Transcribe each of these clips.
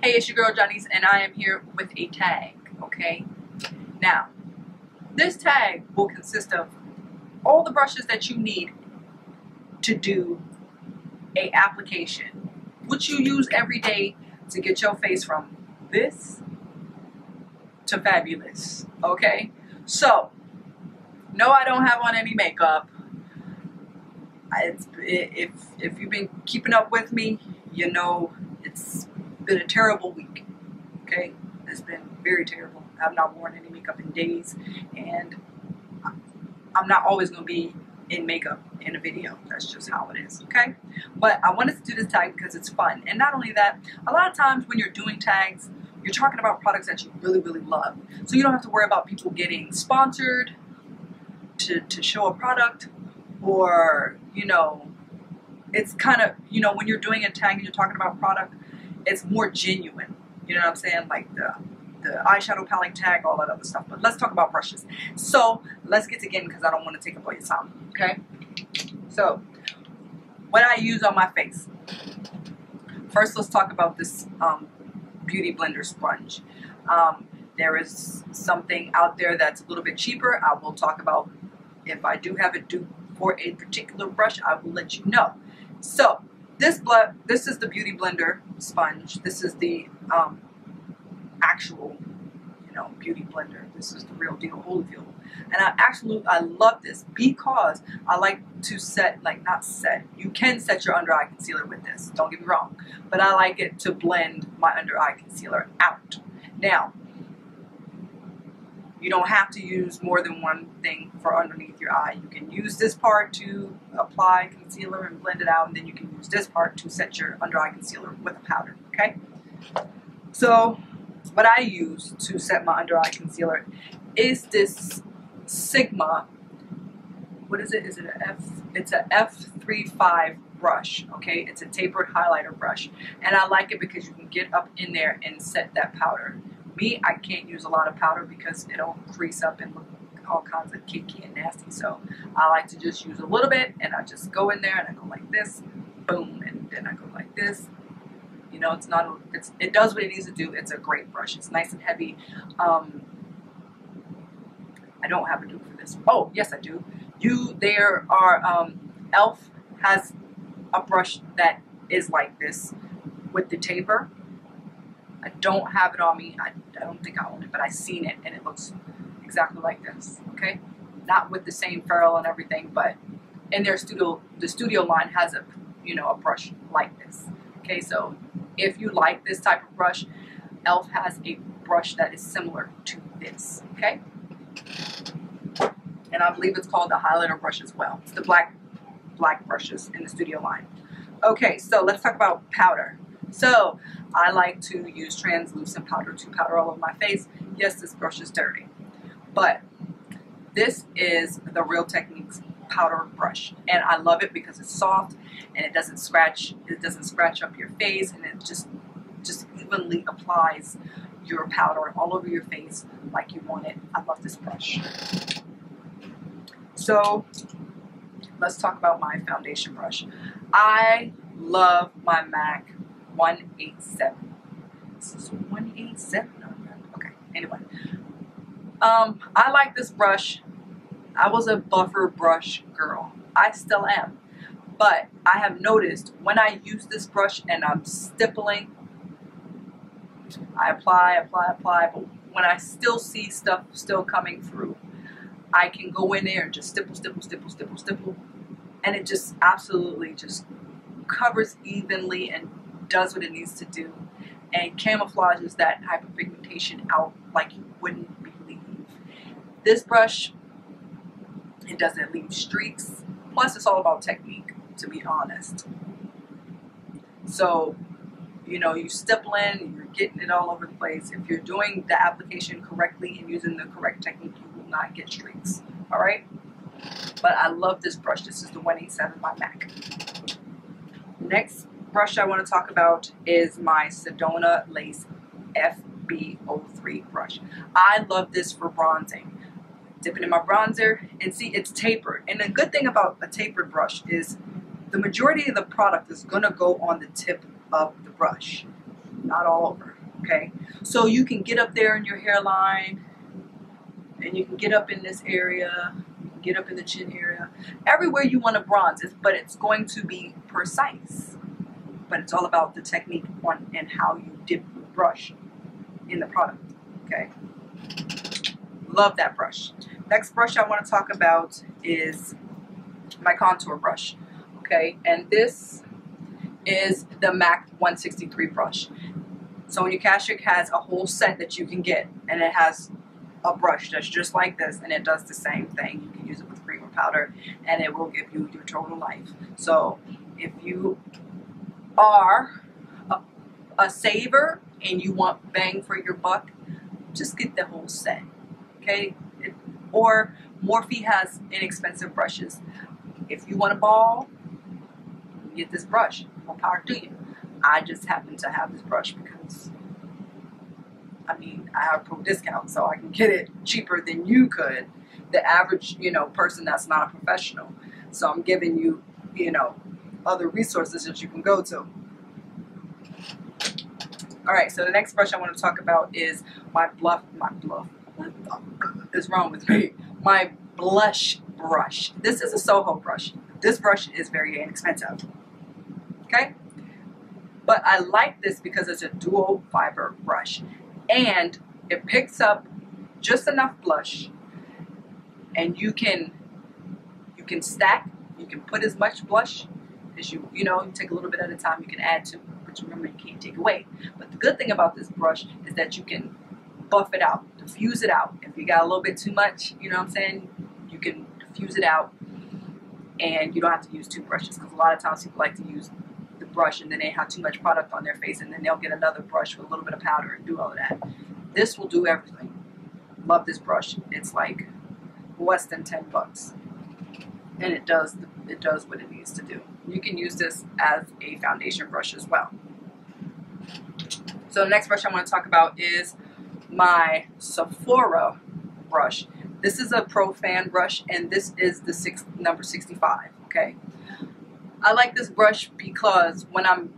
Hey, it's your girl Jonyse, and I am here with a tag, okay? Now, this tag will consist of all the brushes that you need to do a application, which you use every day to get your face from this to fabulous, okay? So, no, I don't have on any makeup. If you've been keeping up with me, you know it's been a terrible week, okay? It's been very terrible. I've not worn any makeup in days, and I'm not always going to be in makeup in a video. That's just how it is, okay? But I wanted to do this tag because it's fun. And not only that, a lot of times when you're doing tags, you're talking about products that you really, really love. So you don't have to worry about people getting sponsored to show a product, or, you know, it's kind of, you know, when you're doing a tag and you're talking about product, it's more genuine. You know what I'm saying? Like the eyeshadow palette tag, all that other stuff. But let's talk about brushes. So let's get to getting, because I don't want to take up all your time. Okay? So what I use on my face. First, let's talk about this Beauty Blender sponge. There is something out there that's a little bit cheaper. I will talk about if I do have a dupe for a particular brush. I will let you know. So this is the Beauty Blender sponge. This is the actual, you know, Beauty Blender. This is the real deal, Holyfield. And I love this because I like to set, like, not set. You can set your under eye concealer with this. Don't get me wrong. But I like it to blend my under eye concealer out. Now, you don't have to use more than one thing for underneath your eye. You can use this part to apply concealer and blend it out, and then you can use this part to set your under eye concealer with a powder, okay? So, what I use to set my under eye concealer is this Sigma, what is it? Is it an F? It's a F35 brush, okay? It's a tapered highlighter brush, and I like it because you can get up in there and set that powder. Me, I can't use a lot of powder because it'll crease up and look all kinds of kinky and nasty. So I like to just use a little bit, and I just go in there and I go like this, boom, and then I go like this. You know, it does what it needs to do. It's a great brush. It's nice and heavy. I don't have a dupe for this. Oh, yes, I do. There are e.l.f. has a brush that is like this with the taper. I don't have it on me. I don't think I own it, but I've seen it, and it looks exactly like this, okay? Not with the same ferrule and everything, but in their the studio line has a, you know, a brush like this, okay? So if you like this type of brush, e.l.f. has a brush that is similar to this, okay? And I believe it's called the highlighter brush as well. It's the black brushes in the studio line. Okay, so let's talk about powder. So I like to use translucent powder to powder all over my face. Yes, this brush is dirty, but this is the Real Techniques powder brush, and I love it because it's soft and it doesn't scratch. It doesn't scratch up your face, and it just evenly applies your powder all over your face like you want it. I love this brush. So let's talk about my foundation brush. I love my MAC 187. This is 187. Okay, anyway. I like this brush. I was a buffer brush girl. I still am. But I have noticed when I use this brush and I'm stippling, I apply, but when I still see stuff still coming through, I can go in there and just stipple, and it just absolutely just covers evenly and does what it needs to do, and camouflages that hyperpigmentation out like you wouldn't believe. This brush, it doesn't leave streaks. Plus, it's all about technique, to be honest. So, you know, you stippling, you're getting it all over the place. If you're doing the application correctly and using the correct technique, you will not get streaks. All right? But I love this brush. This is the 187 by MAC. Next brush I want to talk about is my Sedona Lace EB brush. I love this for bronzing. Dip it in my bronzer, and see, it's tapered. And the good thing about a tapered brush is the majority of the product is going to go on the tip of the brush. not all over, okay? So you can get up there in your hairline, and you can get up in this area, you can get up in the chin area, everywhere you want to bronze, but it's going to be precise. But it's all about the technique on and how you dip the brush in the product, okay? Love that brush. Next brush I want to talk about is my contour brush, okay? And this is the MAC 163 brush. So when you cash it has a whole set that you can get, and it has a brush that's just like this, and it does the same thing. You can use it with cream or powder, and it will give you your total life. So if you are a saver and you want bang for your buck, just get the whole set, okay? Or Morphe has inexpensive brushes. If you want a ball, get this brush. More power to you. I just happen to have this brush because, I mean, I have a pro discount, so I can get it cheaper than you could, the average, you know, person that's not a professional. So I'm giving you, you know, other resources that you can go to. All right, so the next brush I want to talk about is my what is wrong with me? My blush brush. This is a Soho brush. This brush is very inexpensive, okay? But I like this because it's a dual fiber brush, and it picks up just enough blush, and you can stack. You can put as much blush as you know. You take a little bit at a time. You can add to, but remember you can't take away. But the good thing about this brush is that you can buff it out, diffuse it out. If you got a little bit too much, you know what I'm saying, you can diffuse it out, and you don't have to use two brushes, because a lot of times people like to use the brush and then they have too much product on their face, and then they'll get another brush with a little bit of powder and do all of that. This will do everything. Love this brush. It's like less than 10 bucks, and it does what it needs to do. You can use this as a foundation brush as well. So the next brush I want to talk about is my Sephora brush. This is a pro fan brush, and this is the number 65, okay? I like this brush because when I'm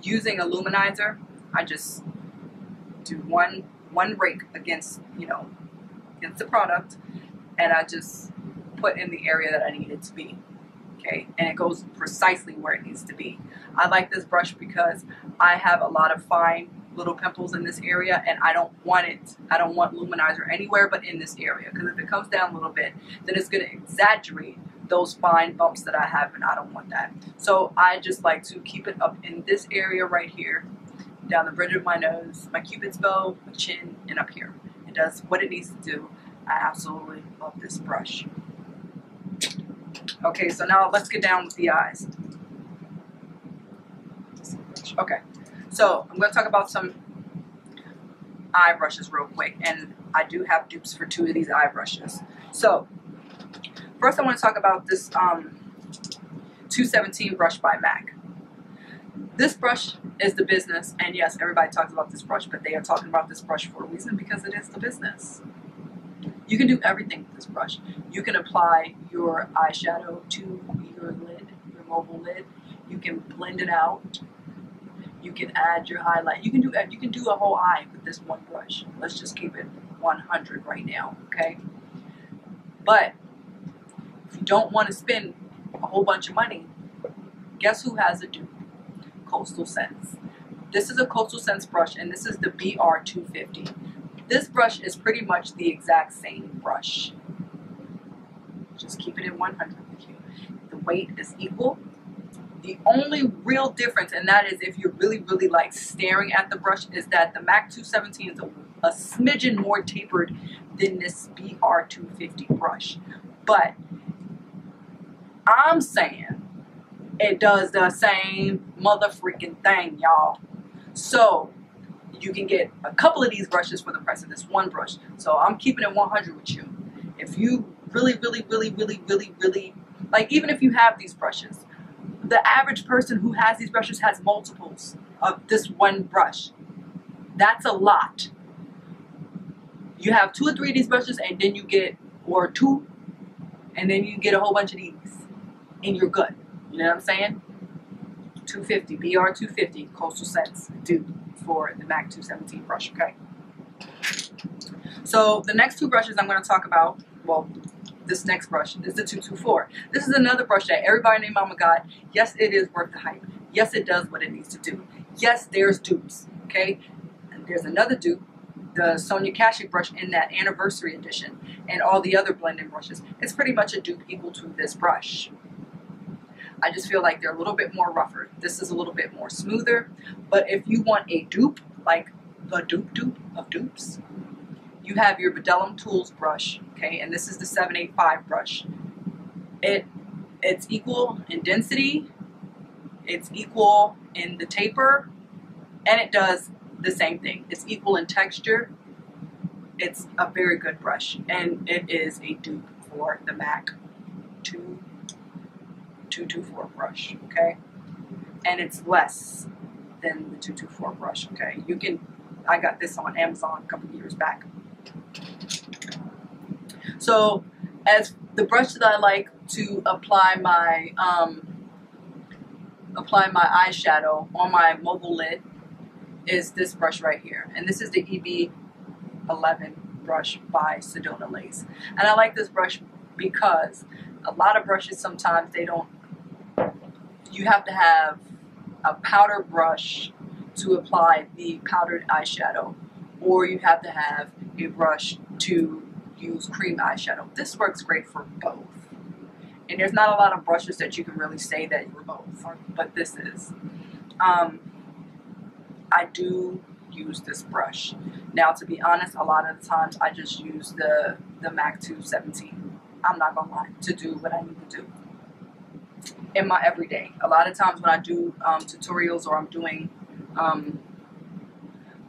using a luminizer, I just do one rake against, you know, against the product, and I just put in the area that I need it to be, okay? And it goes precisely where it needs to be. I like this brush because I have a lot of fine little pimples in this area, and I don't want luminizer anywhere but in this area, because if it comes down a little bit, then it's going to exaggerate those fine bumps that I have, and I don't want that. So I just like to keep it up in this area right here, down the bridge of my nose, my cupid's bow, my chin, and up here. It does what it needs to do. I absolutely love this brush. Okay, so now let's get down with the eyes. Okay, so I'm going to talk about some eye brushes real quick, and I do have dupes for 2 of these eye brushes. So first I want to talk about this 217 brush by MAC. This brush is the business, and yes, everybody talks about this brush, but they are talking about this brush for a reason, because it is the business. You can do everything with this brush. You can apply your eyeshadow to your lid, your mobile lid. You can blend it out. You can add your highlight. You can do a whole eye with this one brush. Let's just keep it 100 right now, okay? But if you don't want to spend a whole bunch of money, guess who has a dupe? Coastal Scents. This is a Coastal Scents brush, and this is the BR250. This brush is pretty much the exact same brush. Just keep it in 100 with you. The weight is equal. The only real difference, and that is if you're really, really like staring at the brush, is that the MAC 217 is a smidgen more tapered than this BR250 brush. But I'm saying it does the same mother freaking thing, y'all. So you can get a couple of these brushes for the price of this one brush. So I'm keeping it 100 with you. If you really, like, even if you have these brushes, the average person who has these brushes has multiples of this one brush. That's a lot. You have 2 or 3 of these brushes, and then you get, or 2, and then you get a whole bunch of these, and you're good. You know what I'm saying? 250, BR250, Coastal Scents, dude. for the MAC 217 brush, okay? So the next two brushes I'm going to talk about, well, this next brush is the 224. This is another brush that everybody named Mama got. Yes, it is worth the hype. Yes, it does what it needs to do. Yes, there's dupes, okay? And there's another dupe, the Sonia Kashuk brush in that anniversary edition, and all the other blending brushes. It's pretty much a dupe equal to this brush. I just feel like they're a little bit more rougher. This is a little bit more smoother. But if you want a dupe, like the dupe of dupes, you have your Bdellium Tools brush, okay, and this is the 785 brush. It's equal in density, it's equal in the taper, and it does the same thing. It's equal in texture. It's a very good brush, and it is a dupe for the MAC 224 brush, okay, and it's less than the 224 brush, okay. I got this on Amazon a couple years back. So as the brush that I like to apply my eyeshadow on my mobile lid is this brush right here, and this is the EB11 brush by Sedona Lace. And I like this brush because a lot of brushes sometimes you have to have a powder brush to apply the powdered eyeshadow, or you have to have a brush to use cream eyeshadow. This works great for both. And there's not a lot of brushes that you can really say that you're both, but this is. I do use this brush. Now, to be honest, a lot of the times I just use the MAC 217. I'm not gonna lie, to do what I need to do in my everyday. A lot of times when I do tutorials, or I'm doing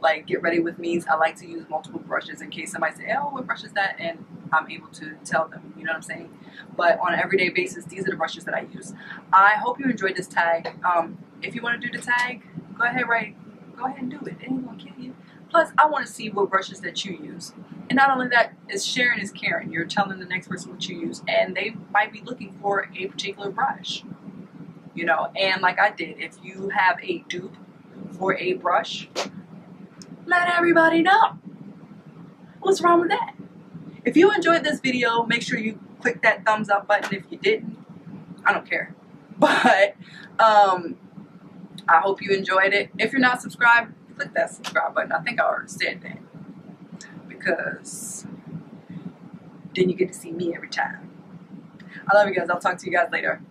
like get ready with me's, I like to use multiple brushes in case somebody say, oh, what brush is that? And I'm able to tell them, you know what I'm saying? But on an everyday basis, these are the brushes that I use. I hope you enjoyed this tag. If you want to do the tag, go ahead and do it. It ain't gonna kill you. Plus, I want to see what brushes that you use. And not only that, is sharing is caring. You're telling the next person what you use, and they might be looking for a particular brush. You know, and like I did, if you have a dupe for a brush, let everybody know. What's wrong with that? If you enjoyed this video, make sure you click that thumbs up button. If you didn't, I don't care. But I hope you enjoyed it. If you're not subscribed, click that subscribe button. I think I already said that, because then you get to see me every time. I love you guys. I'll talk to you guys later.